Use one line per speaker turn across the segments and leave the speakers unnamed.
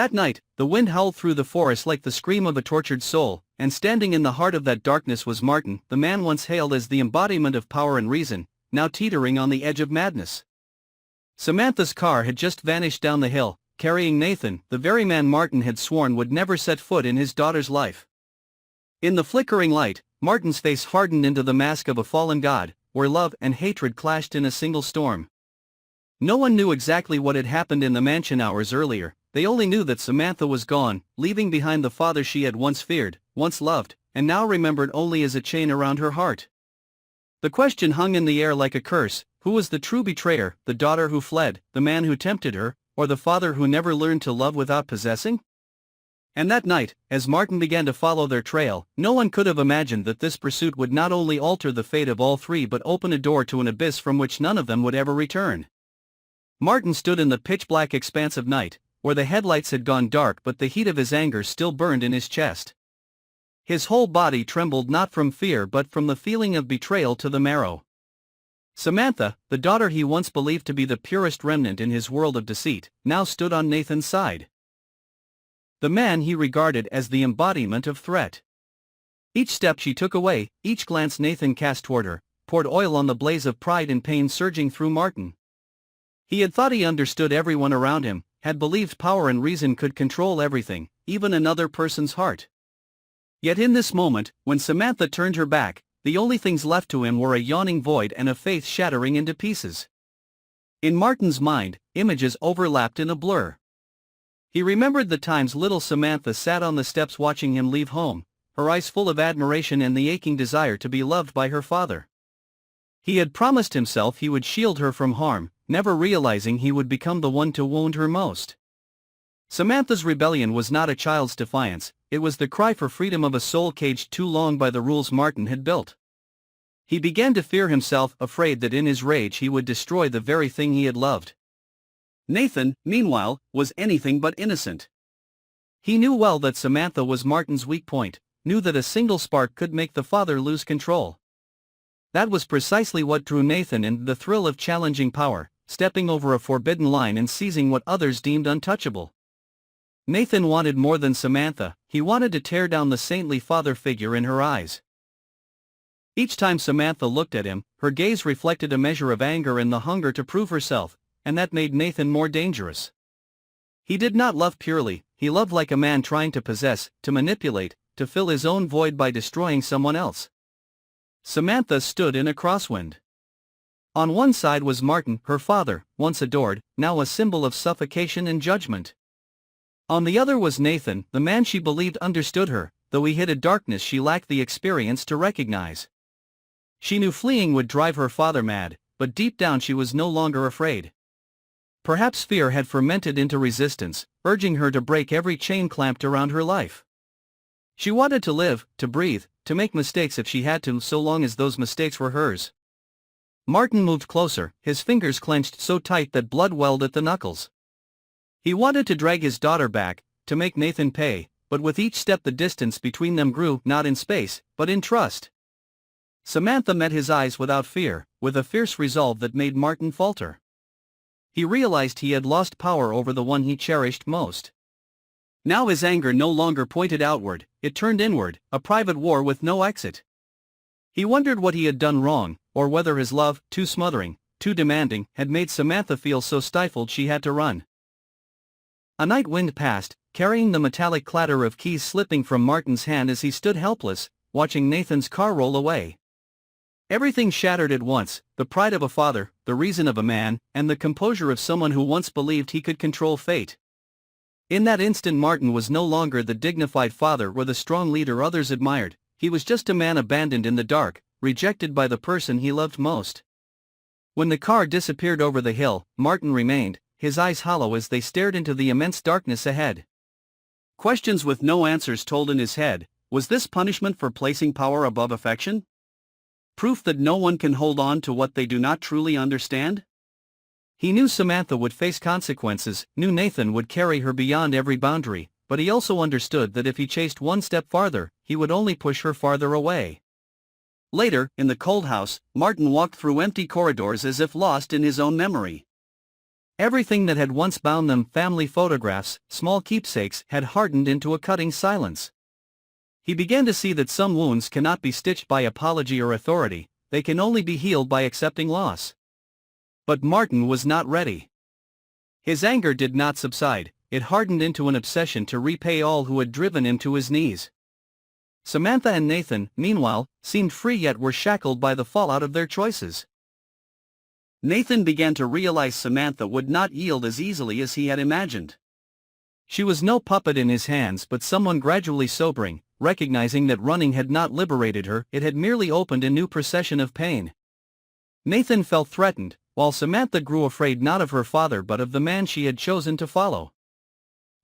That night, the wind howled through the forest like the scream of a tortured soul, and standing in the heart of that darkness was Martin, the man once hailed as the embodiment of power and reason, now teetering on the edge of madness. Samantha's car had just vanished down the hill, carrying Nathan, the very man Martin had sworn would never set foot in his daughter's life. In the flickering light, Martin's face hardened into the mask of a fallen god, where love and hatred clashed in a single storm. No one knew exactly what had happened in the mansion hours earlier. They only knew that Samantha was gone, leaving behind the father she had once feared, once loved, and now remembered only as a chain around her heart. The question hung in the air like a curse: who was the true betrayer, the daughter who fled, the man who tempted her, or the father who never learned to love without possessing? And that night, as Martin began to follow their trail, no one could have imagined that this pursuit would not only alter the fate of all three but open a door to an abyss from which none of them would ever return. Martin stood in the pitch-black expanse of night, where the headlights had gone dark but the heat of his anger still burned in his chest. His whole body trembled not from fear but from the feeling of betrayal to the marrow. Samantha, the daughter he once believed to be the purest remnant in his world of deceit, now stood on Nathan's side. The man he regarded as the embodiment of threat. Each step she took away, each glance Nathan cast toward her, poured oil on the blaze of pride and pain surging through Martin. He had thought he understood everyone around him, had believed power and reason could control everything, even another person's heart. Yet in this moment, when Samantha turned her back, the only things left to him were a yawning void and a faith shattering into pieces. In Martin's mind, images overlapped in a blur. He remembered the times little Samantha sat on the steps watching him leave home, her eyes full of admiration and the aching desire to be loved by her father. He had promised himself he would shield her from harm, never realizing he would become the one to wound her most. Samantha's rebellion was not a child's defiance, it was the cry for freedom of a soul caged too long by the rules Martin had built. He began to fear himself, afraid that in his rage he would destroy the very thing he had loved. Nathan, meanwhile, was anything but innocent. He knew well that Samantha was Martin's weak point, knew that a single spark could make the father lose control. That was precisely what drew Nathan in, the thrill of challenging power, stepping over a forbidden line and seizing what others deemed untouchable. Nathan wanted more than Samantha, he wanted to tear down the saintly father figure in her eyes. Each time Samantha looked at him, her gaze reflected a measure of anger and the hunger to prove herself, and that made Nathan more dangerous. He did not love purely, he loved like a man trying to possess, to manipulate, to fill his own void by destroying someone else. Samantha stood in a crosswind. On one side was Martin, her father, once adored, now a symbol of suffocation and judgment. On the other was Nathan, the man she believed understood her, though he hid a darkness she lacked the experience to recognize. She knew fleeing would drive her father mad, but deep down she was no longer afraid. Perhaps fear had fermented into resistance, urging her to break every chain clamped around her life. She wanted to live, to breathe, to make mistakes if she had to, so long as those mistakes were hers. Martin moved closer, his fingers clenched so tight that blood welled at the knuckles. He wanted to drag his daughter back, to make Nathan pay, but with each step the distance between them grew, not in space, but in trust. Samantha met his eyes without fear, with a fierce resolve that made Martin falter. He realized he had lost power over the one he cherished most. Now his anger no longer pointed outward, it turned inward, a private war with no exit. He wondered what he had done wrong, or whether his love, too smothering, too demanding, had made Samantha feel so stifled she had to run. A night wind passed, carrying the metallic clatter of keys slipping from Martin's hand as he stood helpless, watching Nathan's car roll away. Everything shattered at once, the pride of a father, the reason of a man, and the composure of someone who once believed he could control fate. In that instant Martin was no longer the dignified father or the strong leader others admired, he was just a man abandoned in the dark, rejected by the person he loved most. When the car disappeared over the hill, Martin remained, his eyes hollow as they stared into the immense darkness ahead. Questions with no answers told in his head: was this punishment for placing power above affection? Proof that no one can hold on to what they do not truly understand? He knew Samantha would face consequences, knew Nathan would carry her beyond every boundary, but he also understood that if he chased one step farther, he would only push her farther away. Later, in the cold house, Martin walked through empty corridors as if lost in his own memory. Everything that had once bound them, family photographs, small keepsakes, had hardened into a cutting silence. He began to see that some wounds cannot be stitched by apology or authority, they can only be healed by accepting loss. But Martin was not ready. His anger did not subside, it hardened into an obsession to repay all who had driven him to his knees. Samantha and Nathan, meanwhile, seemed free yet were shackled by the fallout of their choices. Nathan began to realize Samantha would not yield as easily as he had imagined. She was no puppet in his hands but someone gradually sobering, recognizing that running had not liberated her, it had merely opened a new procession of pain. Nathan felt threatened, while Samantha grew afraid not of her father but of the man she had chosen to follow.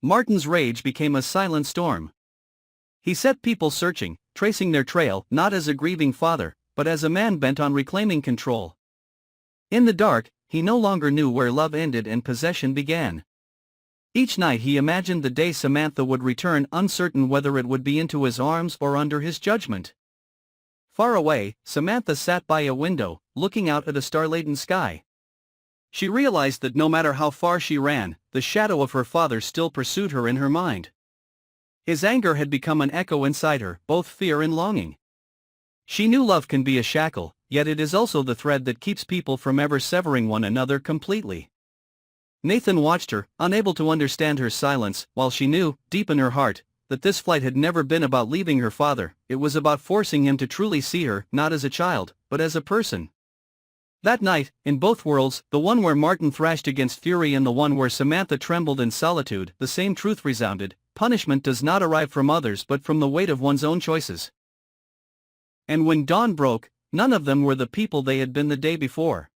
Martin's rage became a silent storm. He set people searching, tracing their trail, not as a grieving father, but as a man bent on reclaiming control. In the dark, he no longer knew where love ended and possession began. Each night he imagined the day Samantha would return, uncertain whether it would be into his arms or under his judgment. Far away, Samantha sat by a window, looking out at a star-laden sky. She realized that no matter how far she ran, the shadow of her father still pursued her in her mind. His anger had become an echo inside her, both fear and longing. She knew love can be a shackle, yet it is also the thread that keeps people from ever severing one another completely. Nathan watched her, unable to understand her silence, while she knew, deep in her heart, that this flight had never been about leaving her father, it was about forcing him to truly see her, not as a child, but as a person. That night, in both worlds, the one where Martin thrashed against fury and the one where Samantha trembled in solitude, the same truth resounded: punishment does not arrive from others but from the weight of one's own choices. And when dawn broke, none of them were the people they had been the day before.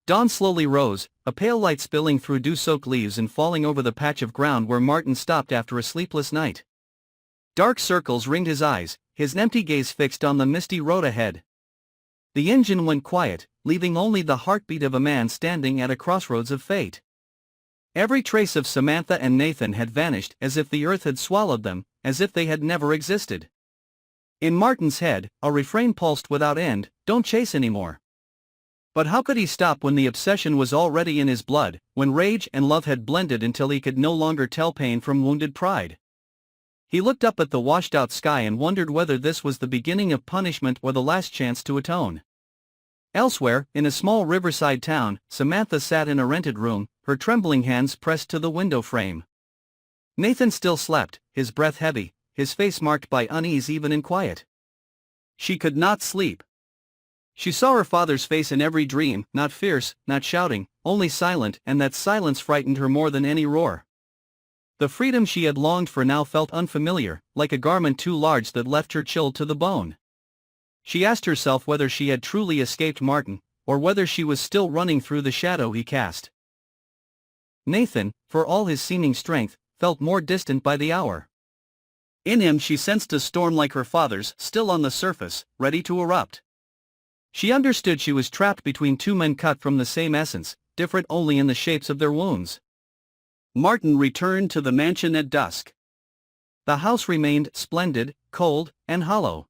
Dawn slowly rose, a pale light spilling through dew-soaked leaves and falling over the patch of ground where Martin stopped after a sleepless night. Dark circles ringed his eyes, his empty gaze fixed on the misty road ahead. The engine went quiet, leaving only the heartbeat of a man standing at a crossroads of fate. Every trace of Samantha and Nathan had vanished, as if the earth had swallowed them, as if they had never existed. In Martin's head, a refrain pulsed without end: don't chase anymore. But how could he stop when the obsession was already in his blood, when rage and love had blended until he could no longer tell pain from wounded pride? He looked up at the washed-out sky and wondered whether this was the beginning of punishment or the last chance to atone. Elsewhere, in a small riverside town, Samantha sat in a rented room, her trembling hands pressed to the window frame. Nathan still slept, his breath heavy, his face marked by unease even in quiet. She could not sleep. She saw her father's face in every dream, not fierce, not shouting, only silent, and that silence frightened her more than any roar. The freedom she had longed for now felt unfamiliar, like a garment too large that left her chilled to the bone. She asked herself whether she had truly escaped Martin, or whether she was still running through the shadow he cast. Nathan, for all his seeming strength, felt more distant by the hour. In him she sensed a storm like her father's, still on the surface, ready to erupt. She understood she was trapped between two men cut from the same essence, different only in the shapes of their wounds. Martin returned to the mansion at dusk. The house remained splendid, cold, and hollow.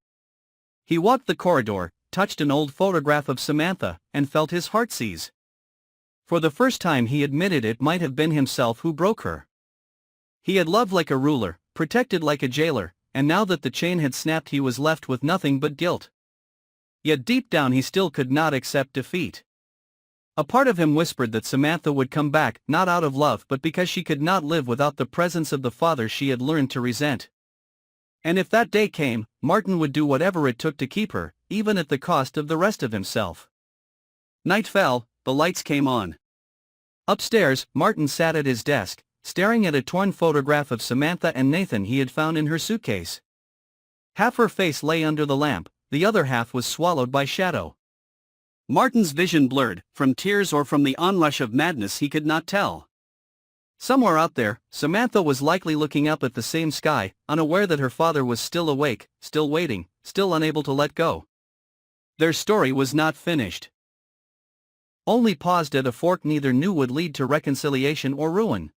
He walked the corridor, touched an old photograph of Samantha, and felt his heart seize. For the first time he admitted it might have been himself who broke her. He had loved like a ruler, protected like a jailer, and now that the chain had snapped he was left with nothing but guilt. Yet deep down he still could not accept defeat. A part of him whispered that Samantha would come back, not out of love but because she could not live without the presence of the father she had learned to resent. And if that day came, Martin would do whatever it took to keep her, even at the cost of the rest of himself. Night fell, the lights came on. Upstairs, Martin sat at his desk, staring at a torn photograph of Samantha and Nathan he had found in her suitcase. Half her face lay under the lamp, the other half was swallowed by shadow. Martin's vision blurred, from tears or from the onrush of madness he could not tell. Somewhere out there, Samantha was likely looking up at the same sky, unaware that her father was still awake, still waiting, still unable to let go. Their story was not finished. Only paused at a fork neither knew would lead to reconciliation or ruin.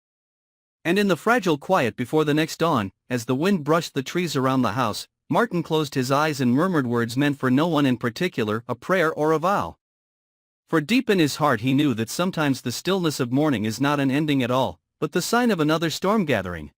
And in the fragile quiet before the next dawn, as the wind brushed the trees around the house, Martin closed his eyes and murmured words meant for no one in particular, a prayer or a vow. For deep in his heart he knew that sometimes the stillness of morning is not an ending at all, but the sign of another storm gathering.